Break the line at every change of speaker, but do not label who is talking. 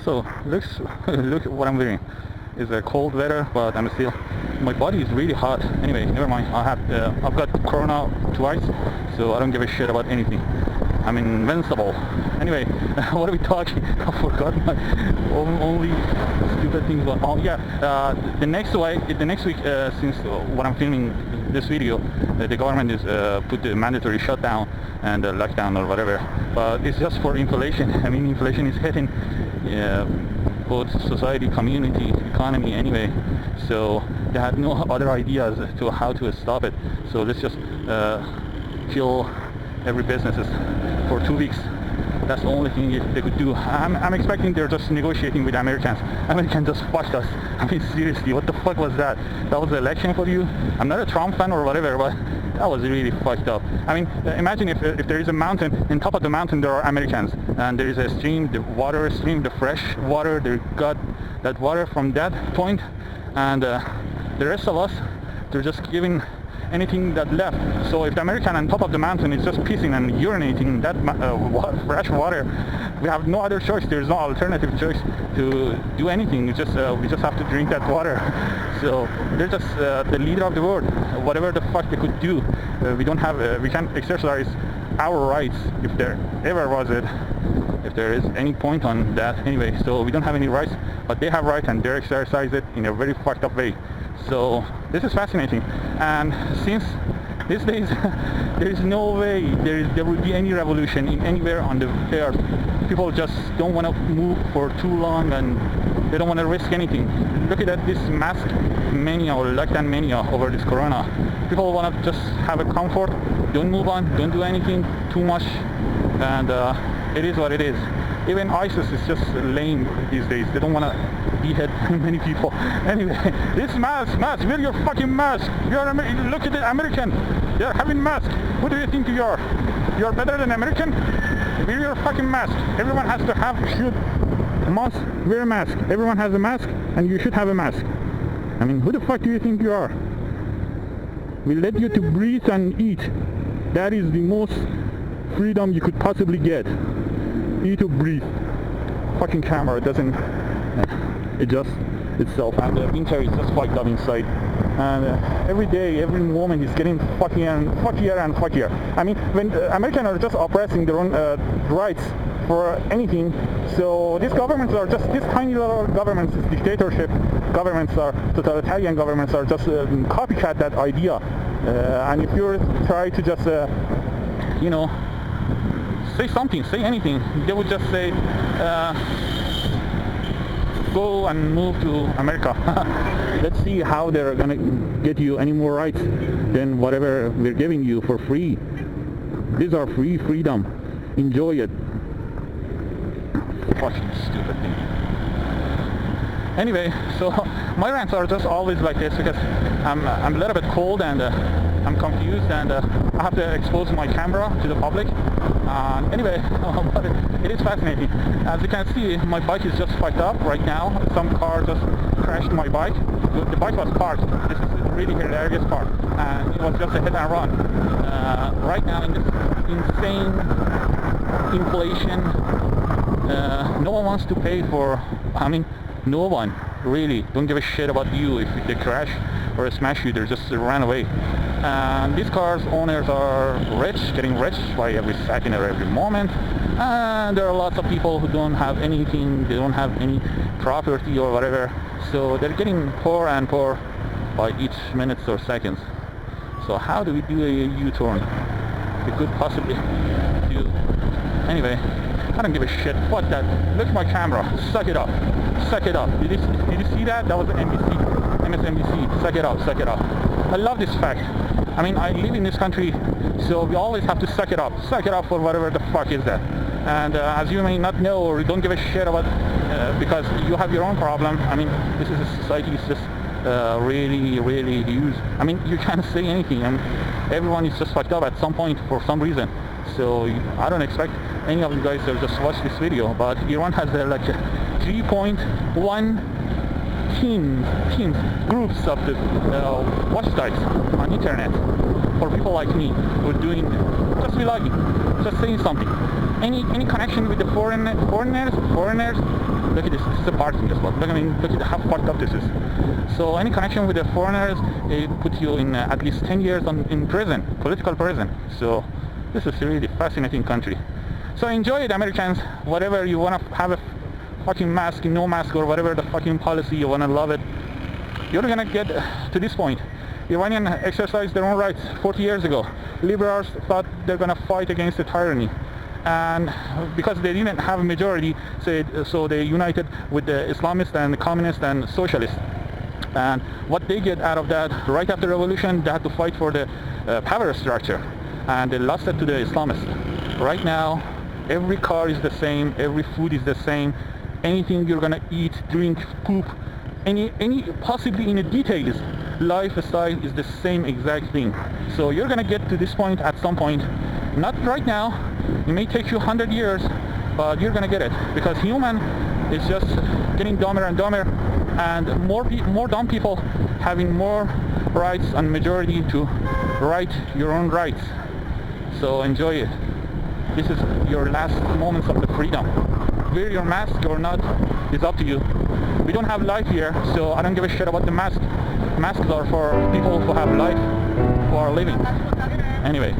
So look what I'm wearing. It's a cold weather, but I'm still, my body is really hot. Anyway, never mind. I've got corona twice, so I don't give a shit about anything. I'm invincible. Anyway, what are we talking? I forgot my only stupid things. About, oh yeah, the next week, since when I'm filming this video, the government is put the mandatory shutdown and lockdown or whatever. But it's just for inflation. I mean, inflation is hitting both society, community, economy anyway. So they had no other ideas to how to stop it. So let's just kill every businesses for 2 weeks. That's the only thing they could do. I'm expecting they're just negotiating with Americans. Americans just fucked us. I mean, seriously, what the fuck was that? That was the election for you? I'm not a Trump fan or whatever, but that was really fucked up. I mean, imagine if there is a mountain, on top of the mountain there are Americans, and there is a stream, the water stream, the fresh water, they got that water from that point, and the rest of us, they're just giving anything that left. So if the American on top of the mountain is just pissing and urinating that fresh water, we have no other choice. There's no alternative choice to do anything. We just have to drink that water. So they're just the leader of the world. Whatever the fuck they could do, we can't exercise our rights if there ever was it. If there is any point on that anyway. So we don't have any rights, but they have rights and they exercise it in a very fucked up way. So this is fascinating, and since these days there is no way there will be any revolution in anywhere on the earth. People just don't want to move for too long, and they don't want to risk anything. Look at this mask mania or lockdown mania over this corona. People want to just have a comfort, don't move on, don't do anything too much, and it is what it is. Even ISIS is just lame these days. They don't want to behead many people. Anyway, this mask, wear your fucking mask. Look at the American. They're having mask. Who do you think you are? You're better than American? Wear your fucking mask. Everyone has to must wear a mask. Everyone has a mask, and you should have a mask. I mean, who the fuck do you think you are? We let you to breathe and eat. That is the most freedom you could possibly get. Eat to breathe. Fucking camera doesn't adjust itself, and the winter is just fucked up inside. And every day, every moment is getting fuckier and fuckier. I mean, when Americans are just oppressing their own rights for anything, so these governments are just, these tiny little governments, dictatorship governments, are totalitarian governments, are just copycat that idea. And if you try to just, say something, say anything, they would just say, go and move to America. Let's see how they're gonna get you any more rights than whatever we're giving you for free. These are freedom. Enjoy it. Fucking stupid thing. Anyway, so my rants are just always like this because I'm a little bit cold and I'm confused, and I have to expose my camera to the public. Anyway, but it is fascinating. As you can see, my bike is just fucked up right now. Some car just crashed my bike. The bike was parked. This is the really hilarious part. And it was just a hit and run. Right now in this insane inflation, no one wants to pay for, no one really don't give a shit about you. If they crash or smash you, they just run away. And these cars owners are getting rich by every second or every moment, and there are lots of people who don't have anything, they don't have any property or whatever, so they're getting poor and poor by each minutes or seconds. So how do we do a U-turn? We could possibly do, anyway, I don't give a shit. Fuck that. Look at my camera. Suck it up. Suck it up. Did you see that? That was MSNBC. Suck it up. Suck it up. I love this fact. I mean, I live in this country, so we always have to suck it up. Suck it up for whatever the fuck is that. And as you may not know, or you don't give a shit about, because you have your own problem. I mean, this is a society is just really, really huge. I mean, you can't say anything, and everyone is just fucked up at some point for some reason. So I don't expect any of you guys to just watch this video, but Iran has like 3.1 teams, groups of the watchdogs on internet for people like me who are doing just vlogging, just saying something. Any connection with the foreigners, Look at this. This is a parking spot. Look, I mean, look at how fucked up this is. So any connection with the foreigners, it puts you in at least 10 years in prison, political prison. So this is a really fascinating country. So enjoy it, Americans. Whatever you want to have a fucking mask, no mask, or whatever the fucking policy, you want to love it. You're gonna get to this point. Iranians exercised their own rights 40 years ago. Liberals thought they're gonna fight against the tyranny, and because they didn't have a majority, so they united with the Islamists and the communists and socialists. And what they get out of that, right after the revolution, they had to fight for the power structure, and they lost it to the Islamists. Right now, every car is the same, every food is the same, anything you're gonna eat, drink, poop, any possibly in the details, lifestyle is the same exact thing. So you're gonna get to this point at some point, not right now, it may take you 100 years, but you're gonna get it, because human is just getting dumber and dumber, and more dumb people having more rights and majority to write your own rights. So enjoy it. This is your last moments of the freedom. Wear your mask or not is up to you. We don't have life here, so I don't give a shit about the mask. Masks are for people who have life, who are living. Anyway.